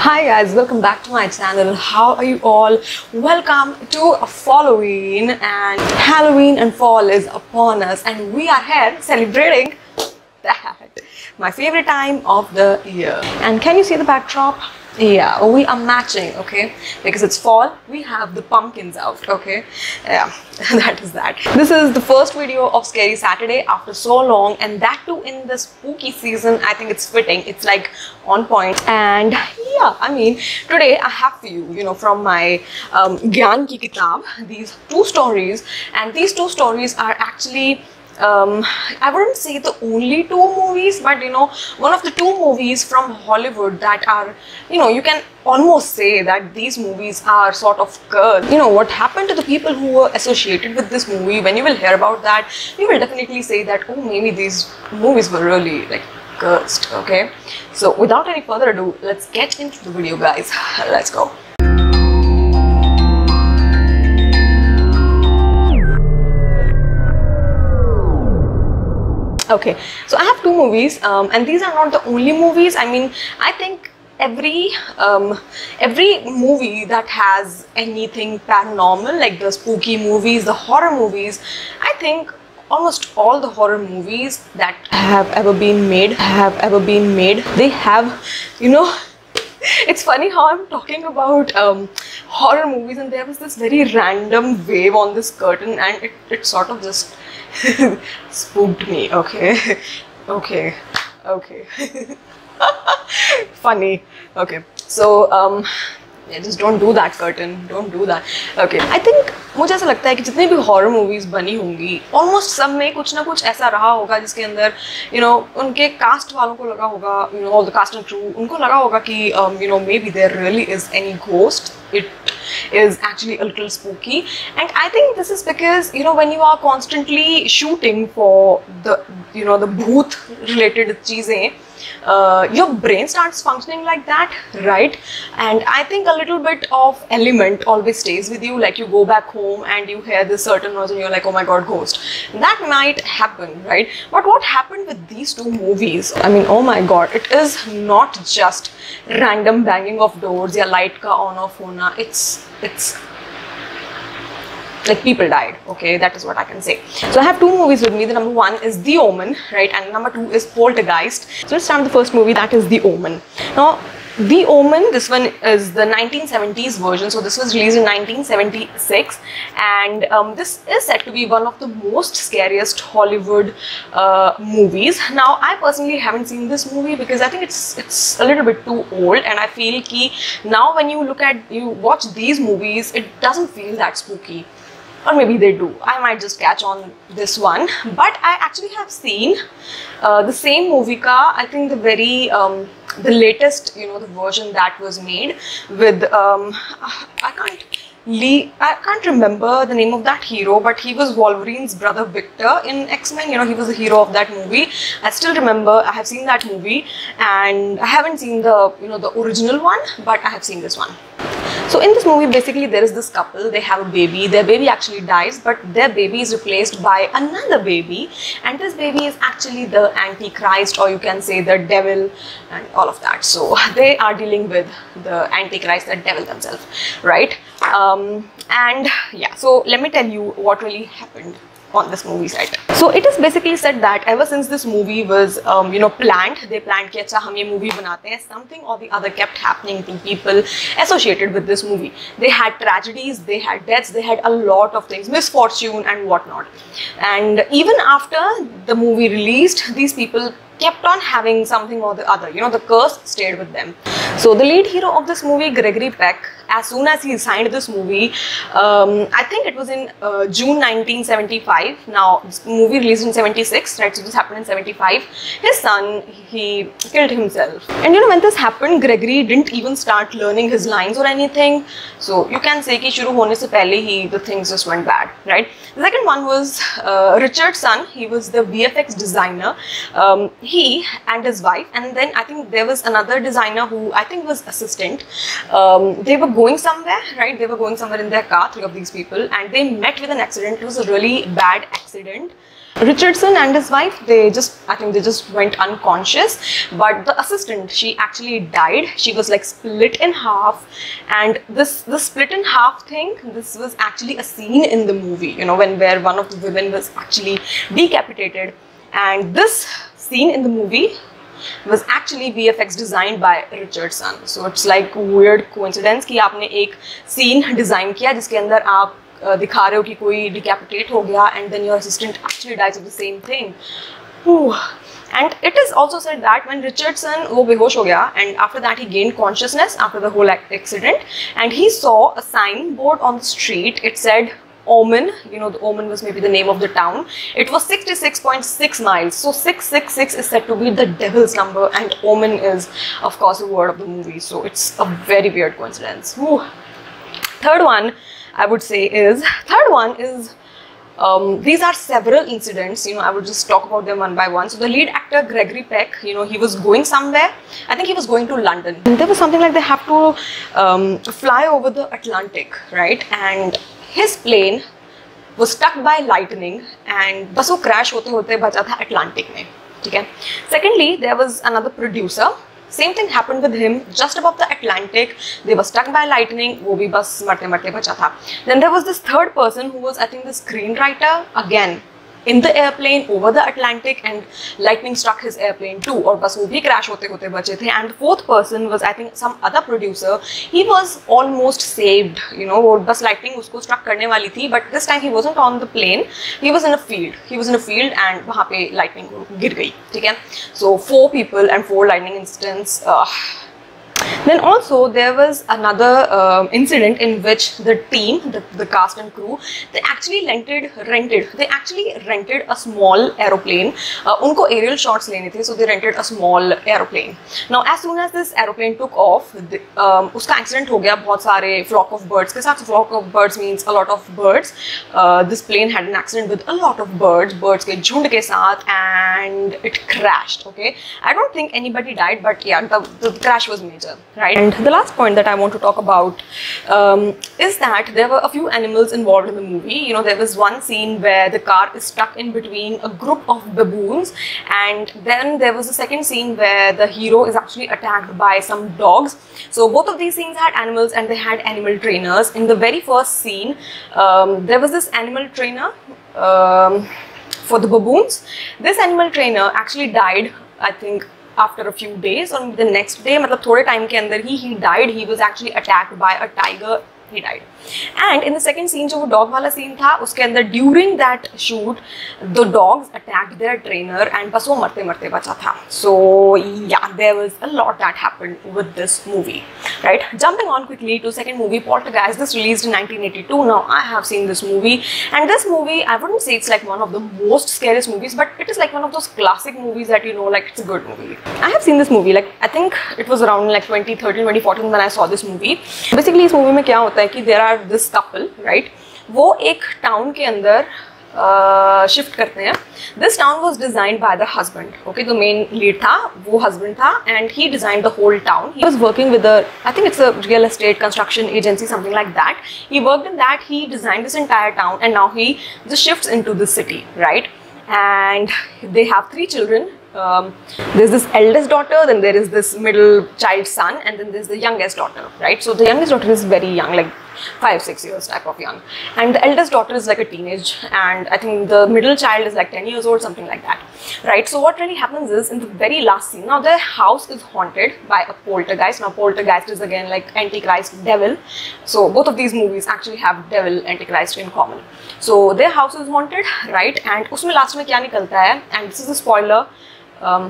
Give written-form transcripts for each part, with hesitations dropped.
Hi guys, welcome back to my channel. How are you all? Welcome to Halloween, and Halloween and fall is upon us and we are here celebrating that, my favorite time of the year. And can you see the backdrop? Yeah, we are matching, okay, because it's fall. We have the pumpkins out, okay. Yeah, that is that. This is the first video of Scary Saturday after so long, and that too in the spooky season. I think it's fitting, it's like on point. And yeah, I mean, today I have for you, from my Gyan ki kitab, these two stories, and these two stories are actually I wouldn't say the only two movies, but one of the two movies from Hollywood that are, you can almost say that these movies are sort of cursed. What happened to the people who were associated with this movie? When you will hear about that, you will definitely say that, oh, maybe these movies were really like cursed, okay? So without any further ado, let's get into the video, guys. Let's go. Okay, so I have two movies, and these are not the only movies. I mean, I think every movie that has anything paranormal, like the spooky movies, the horror movies, I think almost all the horror movies that have ever been made, they have, it's funny how I'm talking about horror movies, and there was this very random wave on this curtain, and it sort of just spooked me. Okay. Funny. Okay, so yeah, just don't do that, curtain, don't do that. Okay, I think मुझे ऐसा लगता है कि जितने भी horror movies बनी होंगी, almost सब में कुछ ना कुछ ऐसा रहा होगा जिसके अंदर उनके कास्ट वालों को लगा होगा, all the cast and crew, उनको लगा होगा कि maybe there really is any ghost, it is actually a little spooky. And I think this is because when you are constantly shooting for the the bhoot related cheezein, your brain starts functioning like that, right? And I think a little bit of element always stays with you, like you go back home and you hear this certain noise and you're like, oh my god, ghost. That might happen, right? But what happened with these two movies, I mean, oh my god, it is not just random banging of doors, ya light ka on off hona. It's like people died, okay, that is what I can say. So I have two movies with me. The number one is The Omen, right, and number two is Poltergeist. So let's start with the first movie, that is The Omen. Now, The Omen, this one is the 1970s version, so this was released in 1976, and this is said to be one of the most scariest Hollywood movies. Now, I personally haven't seen this movie because I think it's a little bit too old, and I feel ki now when you watch these movies, it doesn't feel that spooky. Or maybe they do. I might just catch on this one. But I actually have seen the same movie ka, I think the latest, the version that was made with, I can't remember the name of that hero, but he was Wolverine's brother Victor in X-Men. He was the hero of that movie. I still remember, I have seen that movie, and I haven't seen the, the original one, but I have seen this one. So in this movie, basically there is this couple, they have a baby, their baby actually dies, but their baby is replaced by another baby, and this baby is actually the Antichrist, or you can say the devil and all of that. So they are dealing with the Antichrist, the devil themselves, right? And yeah, so let me tell you what really happened on this movie set. So it is basically said that ever since this movie was planned, they planned कि अच्छा हम ये movie बनाते हैं, something or the other kept happening to people associated with this movie. They had tragedies, they had deaths, they had a lot of things, misfortune and whatnot. And even after the movie released, these people kept on having something or the other, the curse stayed with them. So the lead hero of this movie, Gregory Peck, as soon as he signed this movie, I think it was in June 1975. Now, this movie released in 76, right? So this happened in 75. His son, he killed himself. And when this happened, Gregory didn't even start learning his lines or anything. So you can say कि शुरू होने से पहले the things just went bad, right? The second one was Richard's son. He was the VFX designer. He and his wife, and then I think there was another designer who I think was assistant. They were going somewhere, right? They were going somewhere in their car, three of these people, and they met with an accident. It was a really bad accident. Richardson and his wife, I think they just went unconscious, but the assistant, she actually died. She was like split in half, and this split in half thing, this was actually a scene in the movie, you know, where one of the women was actually decapitated, and this scene in the movie was actually VFX designed by Richardson. So it's like weird coincidence कि आपने एक scene design किया जिसके अंदर आप दिखा रहे हो कि कोई डिकैपिटेट हो गया and then your assistant actually dies of the same thing. And it is also said that when Richardson वो बेहोश हो गया and after that he gained consciousness after the whole accident, and he saw a signboard on the street. It said Omen, you know, the Omen was maybe the name of the town. It was 66.6 miles. So 666 is said to be the devil's number, and Omen is of course the word of the movie. So it's a very weird coincidence. Third one I would say is, these are several incidents, you know, I would just talk about them one by one. So the lead actor Gregory Peck, you know, he was going somewhere. I think he was going to London. And there was something like they have to fly over the Atlantic, right? And his plane was struck by lightning and बस वो crash होते होते बचा था Atlantic में, ठीक है? Secondly, there was another producer. Same thing happened with him just above the Atlantic. They were struck by lightning. वो भी बस मरते मरते बचा था. Then there was this third person who was, I think, the screenwriter, again in the airplane over the Atlantic, and lightning struck his airplane too. और बस वो भी crash होते होते बचे थे. And the fourth person was, I think, some other producer. He was almost saved. You know, वो बस lightning उसको struck करने वाली थी. But this time he wasn't on the plane. He was in a field. He was in a field and वहाँ पे lightning गिर गई. ठीक है? So 4 people and 4 lightning incidents. Then also there was another incident in which the team, the cast and crew, they actually rented a small aeroplane. उनको aerial shots लेने थे, so they rented a small aeroplane. Now as soon as this aeroplane took off, उसका accident हो गया बहुत सारे flock of birds के साथ. Flock of birds means a lot of birds. This plane had an accident with a lot of birds के झुंड के साथ, and it crashed. Okay, I don't think anybody died, but yeah, the crash was major. Right, and the last point that I want to talk about is that there were a few animals involved in the movie. You know, there was one scene where the car is stuck in between a group of baboons, and then there was a second scene where the hero is actually attacked by some dogs. So both of these scenes had animals, and they had animal trainers. In the very first scene, there was this animal trainer for the baboons. This animal trainer actually died, I think, after a few days, or the next day, मतलब थोड़े time के अंदर ही he died. He was actually attacked by a tiger. He died. And in the second scene, जो वो dog वाला scene था, उसके अंदर during that shoot, the dogs attacked their trainer and बस वो मरते मरते बचा था. So yeah, there was a lot that happened with this movie. Right? Jumping on quickly to second movie, Poltergeist. This released in 1982. Now I have seen this movie, and this movie, I wouldn't say it's like one of the most scariest movies, but it is like one of those classic movies that, you know, like it's a good movie. I have seen this movie, like I think it was around like 2013, 2014 when I saw this movie. Basically इस movie में क्या होता है कि there are this couple, right? वो एक town के अंदर शिफ्ट करते हैं. This town was designed by the husband. Okay, the main lead था, वो husband था, and he designed the whole town. He was working with I think it's a real estate construction agency, something like that. He worked in that. He designed this entire town, and now he just shifts into the city, right? And they have 3 children. There's this eldest daughter, then there is this middle child son, and then there's the youngest daughter, right? So the youngest daughter is very young, like 5-6 years type of young, and the eldest daughter is like a teenage, and I think the middle child is like 10 years old, something like that, right? So what really happens is, in the very last scene, now their house is haunted by a poltergeist. Now poltergeist is again like antichrist, devil. So both of these movies actually have devil, antichrist in common. So their house is haunted, right? And उसमें last में क्या निकलता है, and this is a spoiler,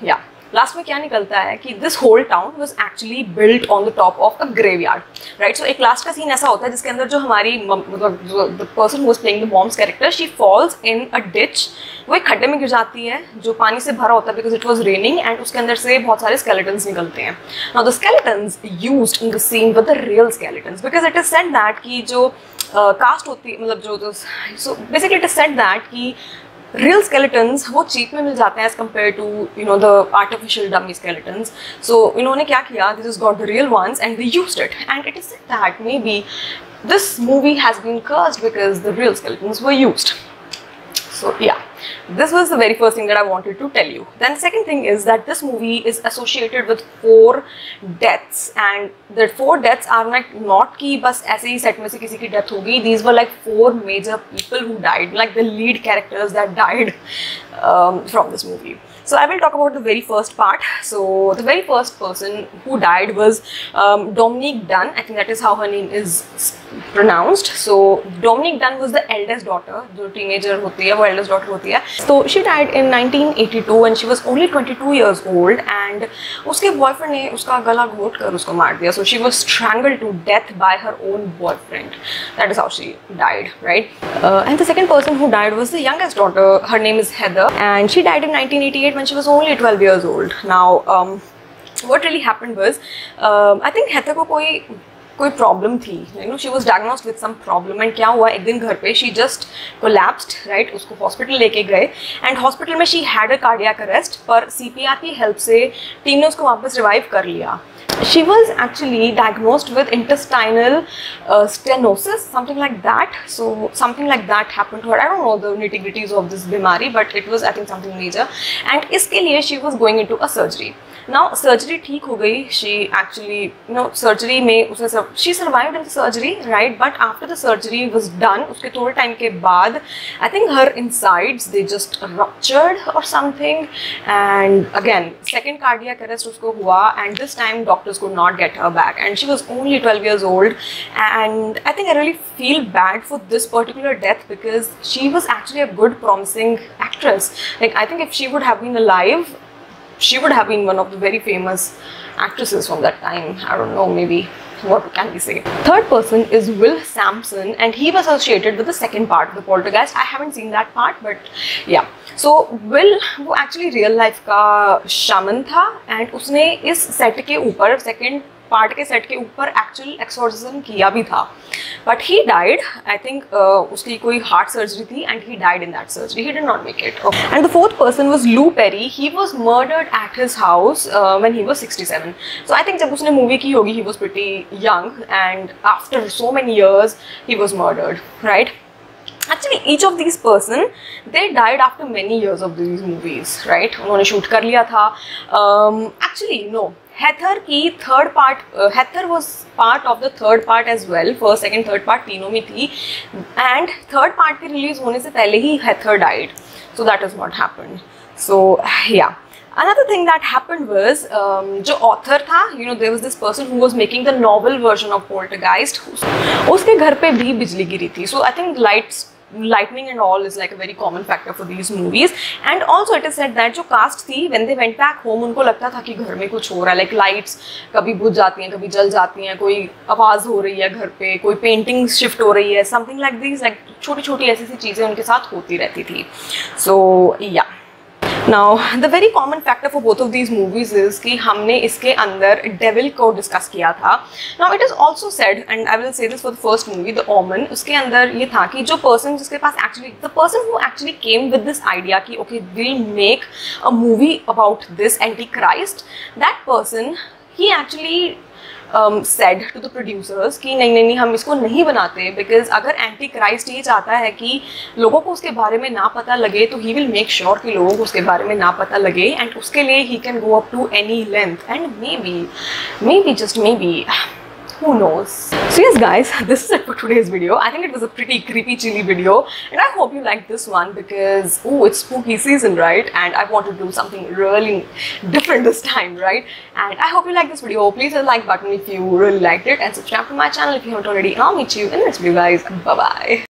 yeah, last में क्या निकलता है कि this whole town was actually built on the top of a graveyard, right? So एक लास्ट का सीन ऐसा होता है जिसके अंदर जो हमारी the person who was playing the mom's character, she falls in a ditch. वो एक खड्डे में गिर जाती है जो पानी से भरा होता है because it was raining, and उसके अंदर से बहुत सारे स्केलेटन्स निकलते हैं. Now the skeletons used in the scene with the real skeletons, because it is said that कि जो कास्ट होती है, मतलब जो so basically it is said that कि real skeletons वो cheap में मिल जाते हैं as compared to, you know, the artificial dummy skeletons. So इन्होंने क्या किया, they just got the real ones and they used it, and it is said that maybe this movie has been cursed because the real skeletons were used. So yeah, this was the very first thing that I wanted to tell you. Then the second thing is that this movie is associated with 4 deaths, and the 4 deaths are like not कि बस ऐसे ही set में से किसी की death हो गई. These were like 4 major people who died, like the lead characters that died from this movie. So I will talk about the very first part. So the very first person who died was Dominique Dunn. I think that is how her name is pronounced. So Dominique Dunn was the eldest daughter. जो teenager होती है वो eldest daughter होती है. So she died in 1982 and she was only 22 years old. And उसके boyfriend ने उसका गला घोट कर उसको मार दिया. So she was strangled to death by her own boyfriend. That is how she died, right? And the second person who died was the youngest daughter. Her name is Heather, and she died in 1988 when she was only 12 years old. Now, what really happened was, I think Heather को कोई problem थी, you know, she was diagnosed with some problem, and क्या हुआ एक दिन घर पे she just collapsed, right? उसको hospital लेके गए, and hospital में she had a cardiac arrest, पर CPR की help से टीम ने उसको वापस revive कर लिया. She was actually diagnosed with intestinal stenosis, something like that. So something like that happened to her. I don't know the nitty-gritties of this bimari, but it was, I think, something major. And इसके लिए she was going into a surgery. Now surgery ठीक हो गई. She actually, you know, surgery में उसने she survived in the surgery, right? But after the surgery was done, उसके थोड़े time के बाद, I think her insides they just ruptured or something. And again, second cardiac arrest उसको हुआ, and this time doctors could not get her back, and she was only 12 years old. And I think I really feel bad for this particular death because she was actually a good, promising actress. Like, I think if she would have been alive, she would have been one of the very famous actresses from that time. I don't know, maybe what can we say. Third person is Will Samson, and he was associated with the second part of the Poltergeist. I haven't seen that part, but yeah. So Will वो actually real life का shaman था, and उसने इस set के ऊपर second part के set के ऊपर actual exorcism किया भी था. But he died. I think उसकी कोई heart surgery थी, and he died in that surgery. He did not make it. Okay. And the fourth person was Lou Perry. He was murdered at his house when he was 67. So I think जब उसने movie की होगी, he was pretty young, and after so many years, he was murdered, right? Actually, each of these person they died after many years of these movies, right? उन्होंने shoot कर लिया था. Actually, no. Heather की third part, Heather was part of the third part as well. First, second, third part तीनों में थी, and third part के release होने से पहले ही Heather died. So that is what happened. So yeah. Another thing that happened was, जो author था, you know, there was this person who was making the novel version of Poltergeist. उसके घर पे भी बिजली गिरी थी. So I think lightning and all is like a very common factor for these movies. And also it is said that जो cast थी, when they went back home, उनको लगता था कि घर में कुछ हो रहा है, like lights कभी बुझ जाती हैं, कभी जल जाती हैं, कोई आवाज़ हो रही है घर पे, कोई painting shift हो रही है, something like these, like छोटी-छोटी ऐसी चीज़ें उनके साथ होती रहती थी. So yeah. Now, the very common factor for both of these movies is कि हमने इसके अंदर devil को discuss किया था. Now, it is also said, and I will say this for the first movie, The Omen, उसके अंदर ये था कि जो person जिसके पास actually, the person who actually came with this idea कि okay, we'll make a movie about this Antichrist, that person, he actually said to the producers कि नहीं हम इसको नहीं बनाते, because अगर एंटी क्राइस्ट ये चाहता है कि लोगों को उसके बारे में ना पता लगे, तो he will make sure कि लोगों को उसके बारे में ना पता लगे, and उसके लिए he can go up to any length, and maybe just maybe, who knows. So yes guys, this is it for today's video. I think it was a pretty creepy chilly video, and I hope you liked this one because it's spooky season, right? And I want to do something really different this time, right? And I hope you liked this video. Please hit the like button if you really liked it, and subscribe to my channel if you haven't already, and I'll meet you in the next video guys. Bye bye.